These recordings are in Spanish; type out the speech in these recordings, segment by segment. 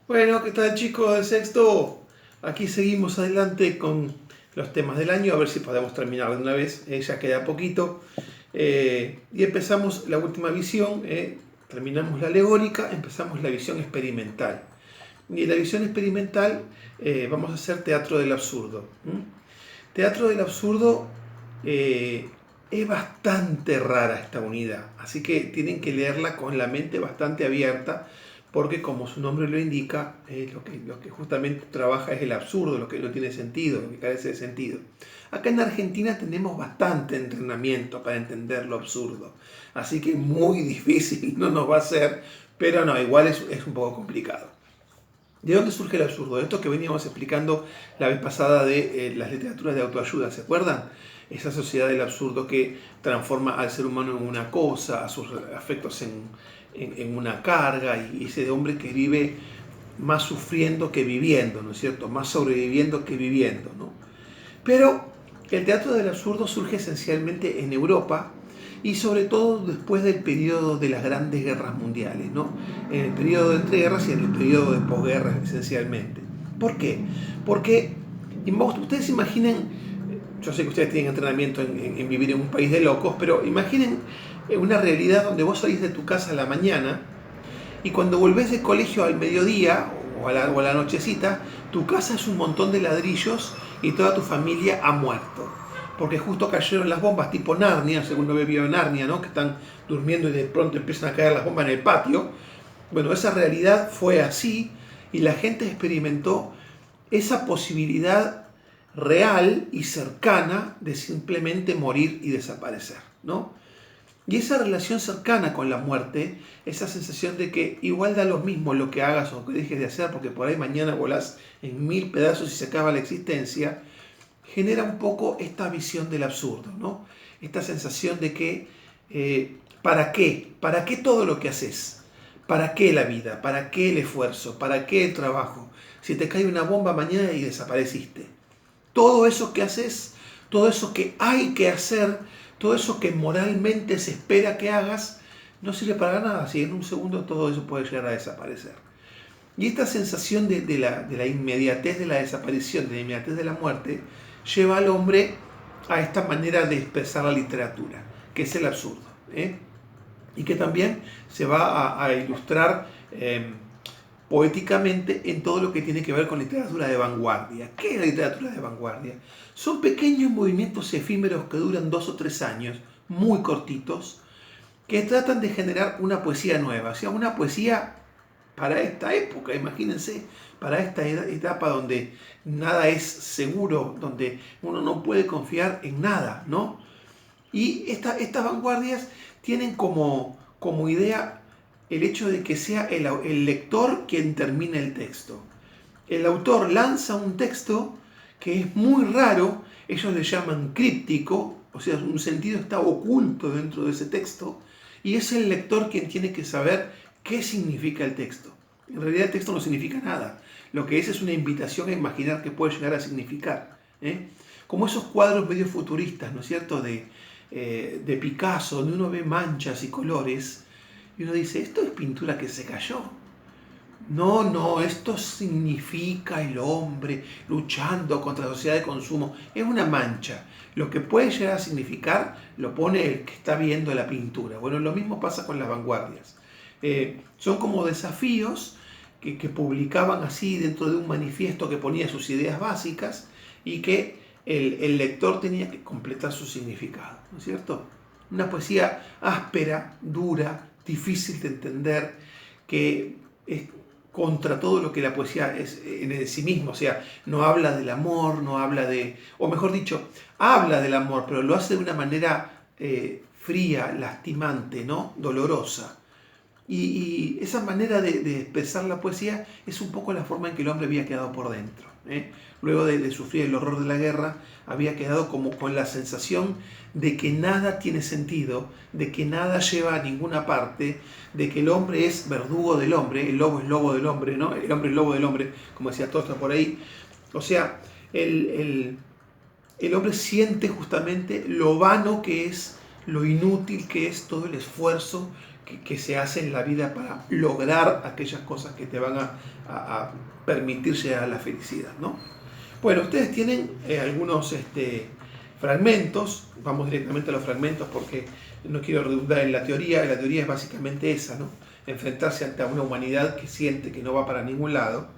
Bueno, ¿qué tal chicos de sexto? Aquí seguimos adelante con los temas del año, a ver si podemos terminar de una vez, ya queda poquito. Y empezamos la última visión, terminamos la alegórica, empezamos la visión experimental. Y en la visión experimental vamos a hacer teatro del absurdo. Teatro del absurdo es bastante rara esta unidad, así que tienen que leerla con la mente bastante abierta, porque como su nombre lo indica, lo que justamente trabaja es el absurdo, lo que no tiene sentido, lo que carece de sentido. Acá en Argentina tenemos bastante entrenamiento para entender lo absurdo, así que muy difícil no nos va a ser, pero no, igual es un poco complicado. ¿De dónde surge el absurdo? Esto que veníamos explicando la vez pasada de las literaturas de autoayuda, ¿se acuerdan? Esa sociedad del absurdo que transforma al ser humano en una cosa, a sus afectos en una carga, y ese hombre que vive más sufriendo que viviendo, ¿no es cierto? Más sobreviviendo que viviendo, ¿no? Pero el teatro del absurdo surge esencialmente en Europa y sobre todo después del periodo de las grandes guerras mundiales, ¿no? En el periodo de entreguerras y en el periodo de posguerra esencialmente. ¿Por qué? Porque ustedes imaginen, yo sé que ustedes tienen entrenamiento en vivir en un país de locos, pero imaginen una realidad donde vos salís de tu casa a la mañana y cuando volvés del colegio al mediodía o a la nochecita, tu casa es un montón de ladrillos y toda tu familia ha muerto. Porque justo cayeron las bombas tipo Narnia, según lo vio Narnia, ¿no? Que están durmiendo y de pronto empiezan a caer las bombas en el patio. Bueno, esa realidad fue así y la gente experimentó esa posibilidad real y cercana de simplemente morir y desaparecer, ¿no? Y esa relación cercana con la muerte, esa sensación de que igual da lo mismo lo que hagas o que dejes de hacer, porque por ahí mañana volás en mil pedazos y se acaba la existencia, genera un poco esta visión del absurdo, ¿no? Esta sensación de que, ¿para qué? ¿Para qué todo lo que haces? ¿Para qué la vida? ¿Para qué el esfuerzo? ¿Para qué el trabajo? Si te cae una bomba mañana y desapareciste. Todo eso que haces, todo eso que hay que hacer, todo eso que moralmente se espera que hagas, no sirve para nada, si en un segundo todo eso puede llegar a desaparecer. Y esta sensación de la inmediatez de la desaparición, de la inmediatez de la muerte, lleva al hombre a esta manera de expresar la literatura, que es el absurdo, ¿eh? Y que también se va a ilustrar poéticamente en todo lo que tiene que ver con literatura de vanguardia. ¿Qué es la literatura de vanguardia? Son pequeños movimientos efímeros que duran 2 o 3 años, muy cortitos, que tratan de generar una poesía nueva, o sea, una poesía para esta época, imagínense, para esta etapa donde nada es seguro, donde uno no puede confiar en nada, ¿no? Y estas vanguardias tienen como idea el hecho de que sea el lector quien termine el texto. El autor lanza un texto que es muy raro, ellos le llaman críptico, o sea, un sentido está oculto dentro de ese texto, y es el lector quien tiene que saber qué significa el texto. En realidad el texto no significa nada, lo que es una invitación a imaginar qué puede llegar a significar, ¿eh? Como esos cuadros medio futuristas, ¿no es cierto?, de Picasso, donde uno ve manchas y colores, y uno dice, esto es pintura que se cayó. No, no, esto significa el hombre luchando contra la sociedad de consumo. Es una mancha. Lo que puede llegar a significar lo pone el que está viendo la pintura. Bueno, lo mismo pasa con las vanguardias. Son como desafíos que publicaban así dentro de un manifiesto que ponía sus ideas básicas y que el lector tenía que completar su significado, ¿no es cierto? Una poesía áspera, dura, difícil de entender, que es contra todo lo que la poesía es en sí misma, o sea, no habla del amor, no habla de, o mejor dicho, habla del amor, pero lo hace de una manera fría, lastimante, ¿no? Dolorosa. Y esa manera de expresar la poesía es un poco la forma en que el hombre había quedado por dentro, ¿eh? Luego de sufrir el horror de la guerra, había quedado como con la sensación de que nada tiene sentido, de que nada lleva a ninguna parte, de que el hombre es verdugo del hombre, el lobo es lobo del hombre, ¿no? El hombre es lobo del hombre, como decía Tosca por ahí. O sea, el hombre siente justamente lo vano que es, lo inútil que es todo el esfuerzo que se hace en la vida para lograr aquellas cosas que te van a permitir llegar a la felicidad, ¿no? Bueno, ustedes tienen algunos fragmentos. Vamos directamente a los fragmentos porque no quiero redundar en la teoría. La teoría es básicamente esa, ¿no? Enfrentarse ante una humanidad que siente que no va para ningún lado.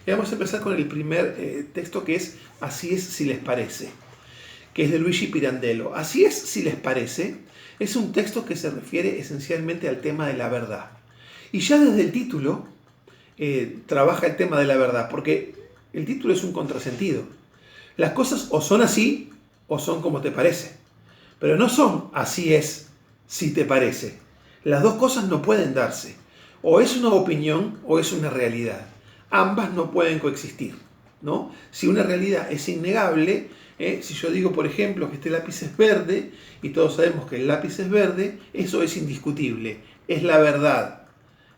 Y vamos a empezar con el primer texto, que es Así es si les parece, que es de Luigi Pirandello. Así es si les parece es un texto que se refiere esencialmente al tema de la verdad. Y ya desde el título trabaja el tema de la verdad, porque el título es un contrasentido. Las cosas o son así o son como te parece, pero no son así es si te parece. Las dos cosas no pueden darse. O es una opinión o es una realidad. Ambas no pueden coexistir, ¿no? Si una realidad es innegable, si yo digo, por ejemplo, que este lápiz es verde, y todos sabemos que el lápiz es verde, eso es indiscutible, es la verdad,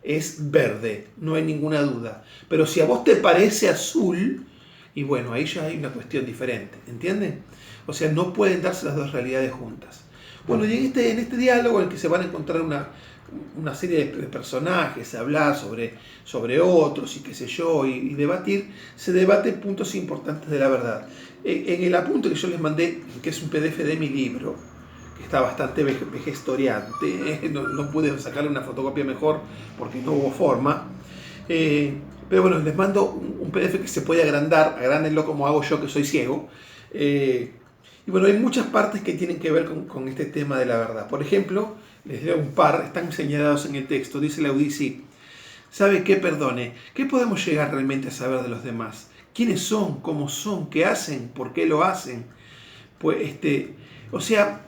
es verde, no hay ninguna duda. Pero si a vos te parece azul, y bueno, ahí ya hay una cuestión diferente, ¿entienden? O sea, no pueden darse las dos realidades juntas. Bueno, y en este diálogo en el que se van a encontrar una serie de personajes, hablar sobre otros y qué sé yo, y debatir, se debate puntos importantes de la verdad. En el apunte que yo les mandé, que es un PDF de mi libro, que está bastante vejestoriante, no pude sacarle una fotocopia mejor porque no hubo forma, pero bueno, les mando un PDF que se puede agrandar, agrándenlo como hago yo que soy ciego. Y bueno, hay muchas partes que tienen que ver con este tema de la verdad. Por ejemplo, les leo un par, están señalados en el texto. Dice Laudisi: ¿sabe qué? Perdone, ¿qué podemos llegar realmente a saber de los demás? ¿Quiénes son? ¿Cómo son? ¿Qué hacen? ¿Por qué lo hacen? Pues, o sea,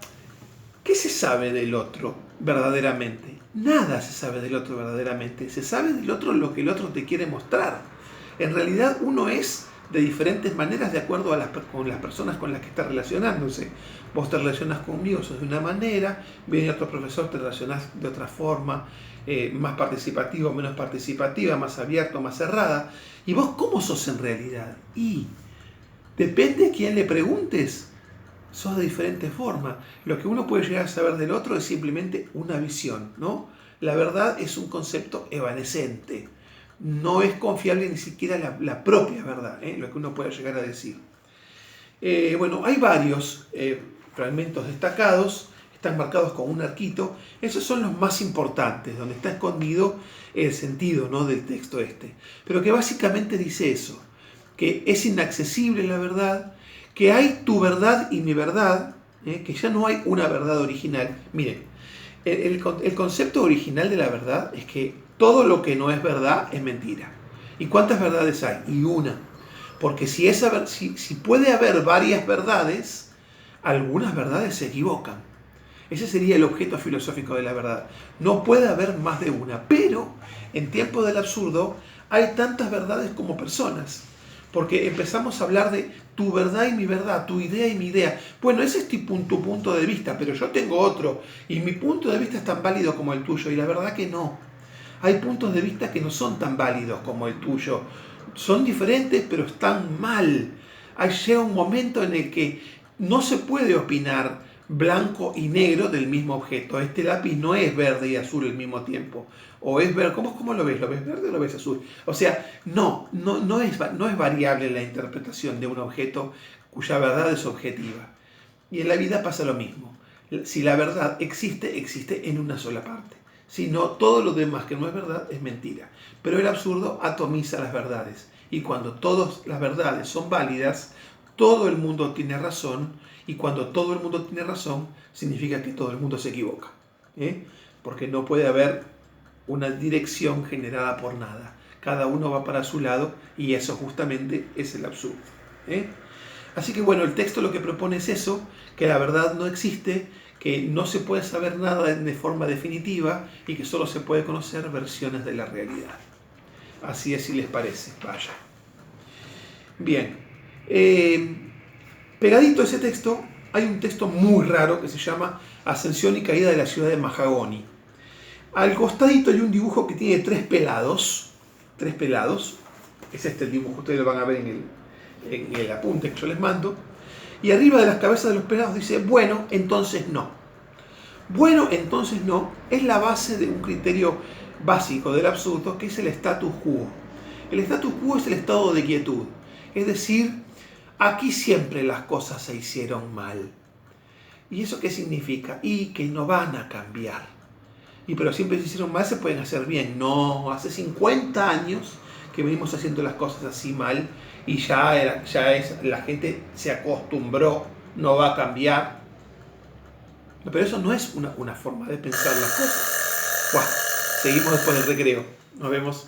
¿qué se sabe del otro verdaderamente? Nada se sabe del otro verdaderamente. Se sabe del otro lo que el otro te quiere mostrar. En realidad uno es de diferentes maneras de acuerdo con las personas con las que está relacionándose. Vos te relacionás conmigo, sos de una manera, viene otro profesor, te relacionás de otra forma, más participativa o menos participativa, más abierta o más cerrada. ¿Y vos cómo sos en realidad? Y depende de quién le preguntes, sos de diferente forma. Lo que uno puede llegar a saber del otro es simplemente una visión, ¿no? La verdad es un concepto evanescente. No es confiable ni siquiera la propia verdad, lo que uno puede llegar a decir. Bueno, hay varios fragmentos destacados, están marcados con un arquito. Esos son los más importantes, donde está escondido el sentido, ¿no?, del texto este. Pero que básicamente dice eso, que es inaccesible la verdad, que hay tu verdad y mi verdad, que ya no hay una verdad original. Miren, el concepto original de la verdad es que todo lo que no es verdad es mentira. ¿Y cuántas verdades hay? Y una. Porque si puede haber varias verdades, algunas verdades se equivocan. Ese sería el objeto filosófico de la verdad. No puede haber más de una. Pero en tiempos del absurdo hay tantas verdades como personas. Porque empezamos a hablar de tu verdad y mi verdad, tu idea y mi idea. Bueno, ese es tu punto de vista, pero yo tengo otro. Y mi punto de vista es tan válido como el tuyo. Y la verdad que no. Hay puntos de vista que no son tan válidos como el tuyo. Son diferentes, pero están mal. Llega un momento en el que no se puede opinar blanco y negro del mismo objeto. Este lápiz no es verde y azul al mismo tiempo. O es verde. ¿Cómo lo ves? ¿Lo ves verde o lo ves azul? O sea, no es variable la interpretación de un objeto cuya verdad es objetiva. Y en la vida pasa lo mismo. Si la verdad existe en una sola parte. Si no, todo lo demás que no es verdad es mentira. Pero el absurdo atomiza las verdades. Y cuando todas las verdades son válidas, todo el mundo tiene razón. Y cuando todo el mundo tiene razón, significa que todo el mundo se equivoca. Porque no puede haber una dirección generada por nada. Cada uno va para su lado y eso justamente es el absurdo. Así que bueno, el texto lo que propone es eso, que la verdad no existe, que no se puede saber nada de forma definitiva y que solo se puede conocer versiones de la realidad. Así es si les parece. Vaya. Bien. Pegadito a ese texto hay un texto muy raro que se llama Ascensión y caída de la ciudad de Mahagoni. Al costadito hay un dibujo que tiene tres pelados. Es este el dibujo, ustedes lo van a ver en el apunte que yo les mando. Y arriba de las cabezas de los pelados dice, bueno, entonces no. Bueno, entonces no, es la base de un criterio básico del absurdo, que es el status quo. El status quo es el estado de quietud, es decir, aquí siempre las cosas se hicieron mal. ¿Y eso qué significa? Y que no van a cambiar. Y pero siempre se hicieron mal, se pueden hacer bien. No, hace 50 años que venimos haciendo las cosas así mal y la gente se acostumbró, no va a cambiar. Pero eso no es una forma de pensar las cosas. Buah, seguimos después del recreo. Nos vemos.